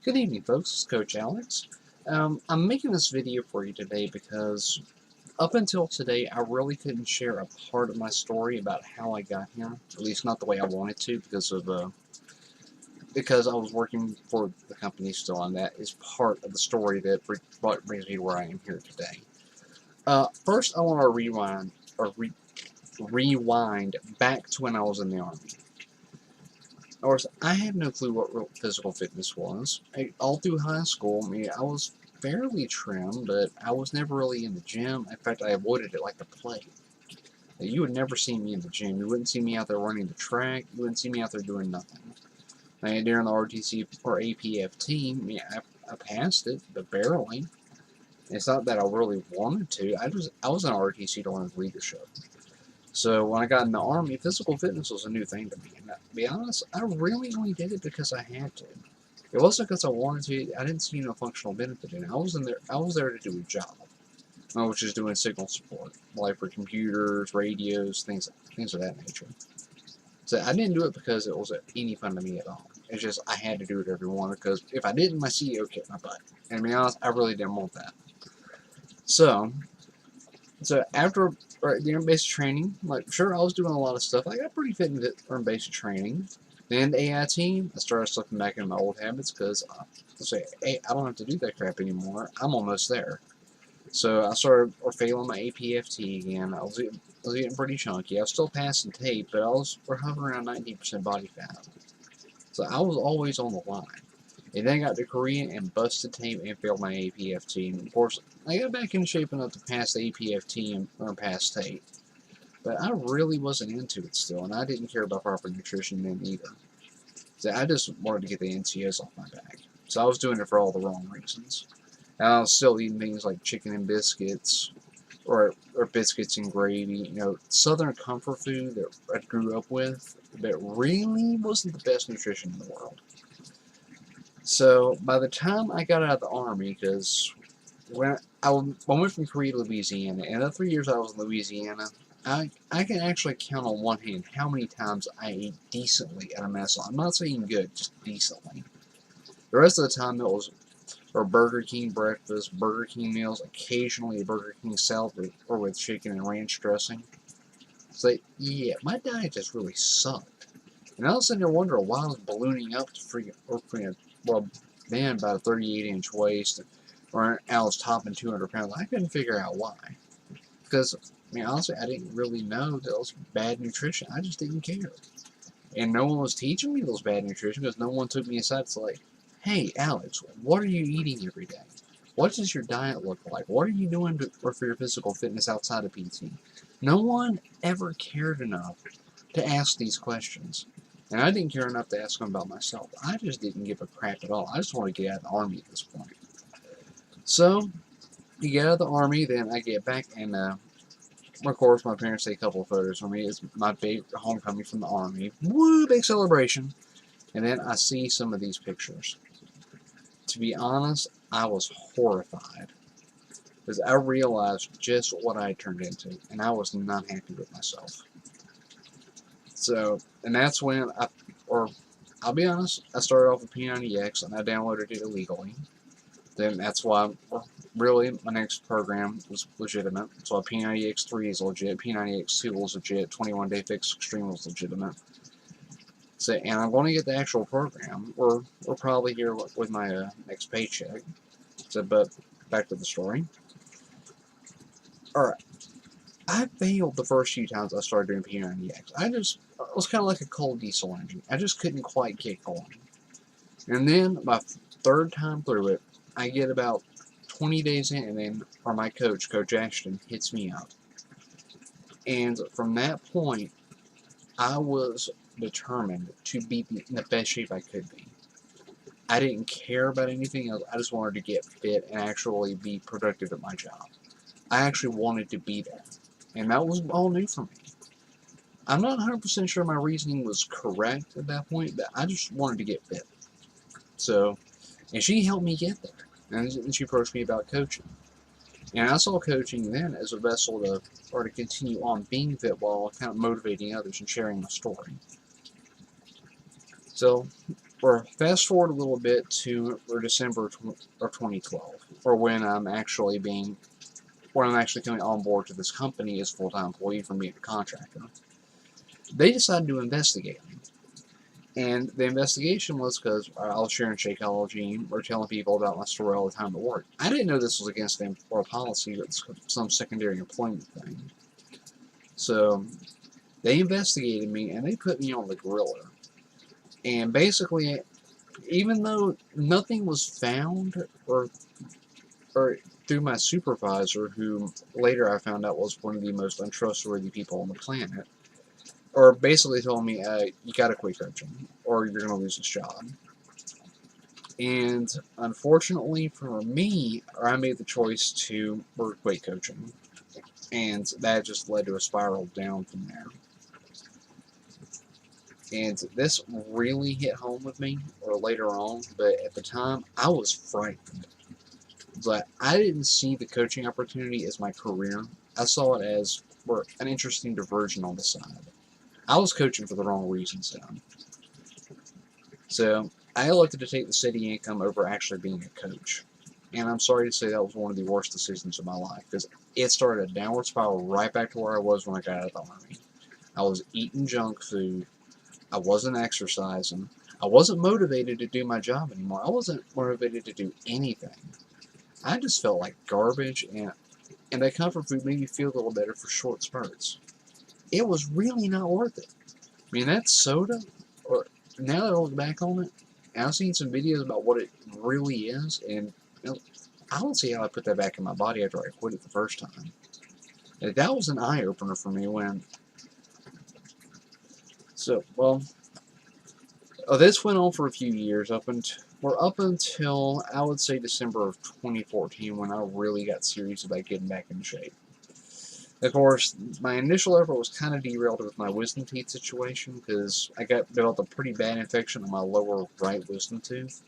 Good evening, folks. It's Coach Alex. I'm making this video for you today because up until today, I really couldn't share a part of my story about how I got here. At least not the way I wanted to, because I was working for the company still, and that is part of the story that brings me to where I am here today. First, I want to rewind back to when I was in the Army. Of course, I had no clue what real physical fitness was. All through high school, I was fairly trim, but I was never really in the gym. In fact, I avoided it like the plague. You would never see me in the gym. You wouldn't see me out there running the track. You wouldn't see me out there doing nothing. During the RTC or APF team, I passed it, but barely. It's not that I really wanted to. I was in RTC to learn leadership. So when I got in the Army, physical fitness was a new thing to me. And to be honest, I really only did it because I had to. It wasn't because I wanted to. I didn't see no functional benefit in it. I was there to do a job, which is doing signal support, like for computers, radios, things of that nature. So I didn't do it because it was any fun to me at all. It's just I had to do it every one because if I didn't, my CEO kicked my butt. And to be honest, I really didn't want that. So after during basic training, like sure I was doing a lot of stuff. I got pretty fit during basic training. Then the AIT, I started slipping back into my old habits because I say, hey, I don't have to do that crap anymore. I'm almost there. So I started failing my APFT again. I was getting pretty chunky. I was still passing tape, but we're hovering around 19% body fat. So I was always on the line. And then I got to Korea and busted tape and failed my APFT. And of course, I got back in shape enough to pass the APFT and pass tape. But I really wasn't into it still, and I didn't care about proper nutrition then either. So I just wanted to get the NCOs off my back. So I was doing it for all the wrong reasons. And I was still eating things like chicken and biscuits, or biscuits and gravy. Southern comfort food that I grew up with, that really wasn't the best nutrition in the world. So by the time I got out of the Army, because when I went from Korea to Louisiana, and the 3 years I was in Louisiana, I can actually count on one hand how many times I ate decently at a mess hall. I'm not saying good, just decently. The rest of the time it was Burger King breakfast, Burger King meals, occasionally a Burger King salad or with chicken and ranch dressing. So yeah, my diet just really sucked. And I was sitting there wondering why I was ballooning up to then about a 38-inch waist, or I was topping 200 pounds. I couldn't figure out why. Because, honestly, I didn't really know that it was bad nutrition. I just didn't care. And no one was teaching me those bad nutrition because no one took me aside to like, hey, Alex, what are you eating every day? What does your diet look like? What are you doing for your physical fitness outside of PT? No one ever cared enough to ask these questions. And I didn't care enough to ask them about myself. I just didn't give a crap at all. I just wanted to get out of the Army at this point. So, you get out of the Army, then I get back, and of course, my parents take a couple of photos for me. It's my big homecoming from the Army. Woo, big celebration. And then I see some of these pictures. To be honest, I was horrified. Because I realized just what I had turned into, and I was not happy with myself. So, and that's when I'll be honest, I started off with P90X, and I downloaded it illegally. Then that's why, really, my next program was legitimate. So P90X3 is legit, P90X2 was legit, 21-Day Fix Extreme was legitimate. So, and I'm going to get the actual program. We're probably here with my next paycheck. So, but back to the story. Alright. I failed the first few times I started doing P90X. It was kind of like a cold diesel engine. I just couldn't quite get going. And then, my third time through it, I get about 20 days in, and then my coach, Coach Ashton, hits me up. And from that point, I was determined to be in the best shape I could be. I didn't care about anything else. I just wanted to get fit and actually be productive at my job. I actually wanted to be there. And that was all new for me. I'm not 100% sure my reasoning was correct at that point, but I just wanted to get fit. So, and she helped me get there. And she approached me about coaching. And I saw coaching then as a vessel to continue on being fit while kind of motivating others and sharing my story. So, or fast forward a little bit to December of 2012, or when I'm actually coming on board to this company as a full-time employee from being a contractor. They decided to investigate me. And the investigation was because I was sharing Shakeology or telling people about my story all the time at work. I didn't know this was against the employer policy, but some secondary employment thing. So they investigated me and they put me on the griller. And basically, even though nothing was found or through my supervisor, who later I found out was one of the most untrustworthy people on the planet, or basically told me, you gotta quit coaching, or you're gonna lose this job. And unfortunately for me, I made the choice to quit coaching, and that just led to a spiral down from there. And this really hit home with me, or later on, but at the time, I was frightened. But I didn't see the coaching opportunity as my career. I saw it as an interesting diversion on the side. I was coaching for the wrong reasons then. So I elected to take the steady income over actually being a coach. And I'm sorry to say that was one of the worst decisions of my life, because it started a downward spiral right back to where I was when I got out of the Army. I was eating junk food. I wasn't exercising. I wasn't motivated to do my job anymore. I wasn't motivated to do anything. I just felt like garbage, and that comfort food made me feel a little better for short spurts. It was really not worth it. I mean, that soda, or now that I look back on it, I've seen some videos about what it really is, and I don't see how I put that back in my body after I quit it the first time. And that was an eye-opener for me when... this went on for a few years, up until, I would say, December of 2014, when I really got serious about getting back in shape. Of course, my initial effort was kind of derailed with my wisdom teeth situation, because I developed a pretty bad infection in my lower right wisdom tooth.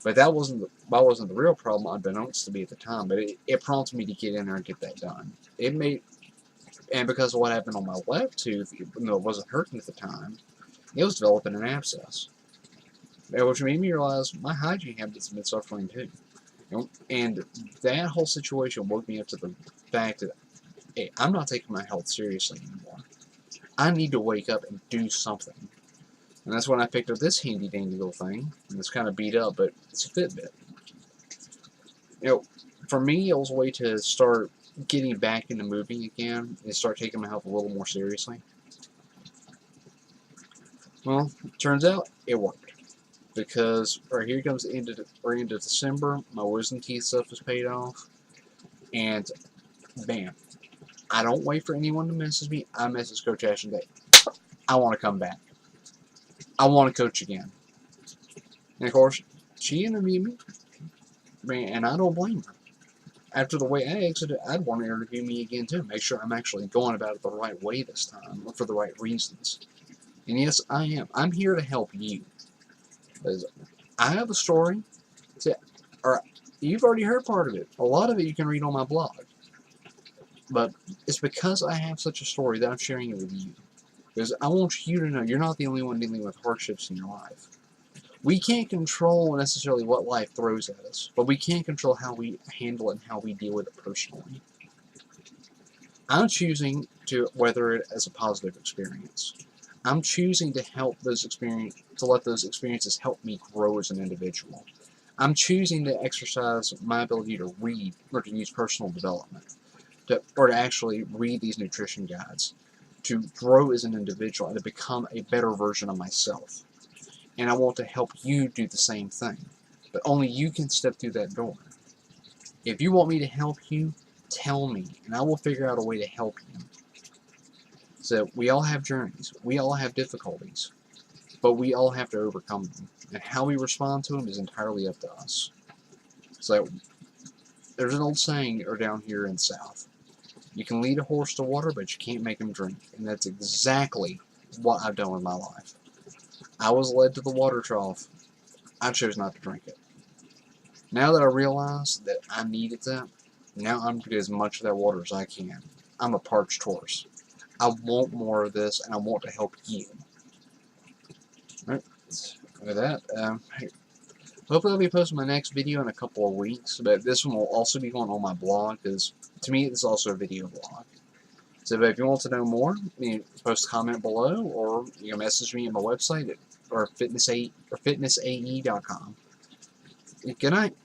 But that wasn't the real problem, unbeknownst to me at the time, but it prompted me to get in there and get that done. And because of what happened on my left tooth, even though it wasn't hurting at the time, it was developing an abscess. Which made me realize my hygiene habits have been suffering too. And that whole situation woke me up to the fact that, hey, I'm not taking my health seriously anymore. I need to wake up and do something. And that's when I picked up this handy dandy little thing. And it's kind of beat up, but it's a Fitbit. For me, it was a way to start getting back into moving again and start taking my health a little more seriously. Well, turns out it worked, because here comes the end of December. My wisdom teeth stuff is paid off, and bam! I don't wait for anyone to message me. I message Coach Ashton today. I want to come back. I want to coach again. And of course, she interviewed me, man, and I don't blame her. After the way I exited, I'd want to interview me again too. Make sure I'm actually going about it the right way this time, for the right reasons. And yes, I am. I'm here to help you. I have a story, or you've already heard part of it. A lot of it you can read on my blog. But it's because I have such a story that I'm sharing it with you. Because I want you to know you're not the only one dealing with hardships in your life. We can't control necessarily what life throws at us, but we can control how we handle it and how we deal with it personally. I'm choosing to weather it as a positive experience. I'm choosing to let those experiences help me grow as an individual. I'm choosing to exercise my ability to read or to use personal development, or to actually read these nutrition guides, to grow as an individual and to become a better version of myself. And I want to help you do the same thing. But only you can step through that door. If you want me to help you, tell me, and I will figure out a way to help you. So we all have journeys. We all have difficulties. But we all have to overcome them. And how we respond to them is entirely up to us. So there's an old saying down here in the South. You can lead a horse to water, but you can't make him drink. And that's exactly what I've done with my life. I was led to the water trough. I chose not to drink it. Now that I realize that I needed that, now I'm going to get as much of that water as I can. I'm a parched horse. I want more of this, and I want to help you. Right? with that, hopefully I'll be posting my next video in a couple of weeks, but this one will also be going on my blog, because to me it's also a video blog. So but if you want to know more, you can post a comment below, or you can message me at my website or fitnessae.com. Good night.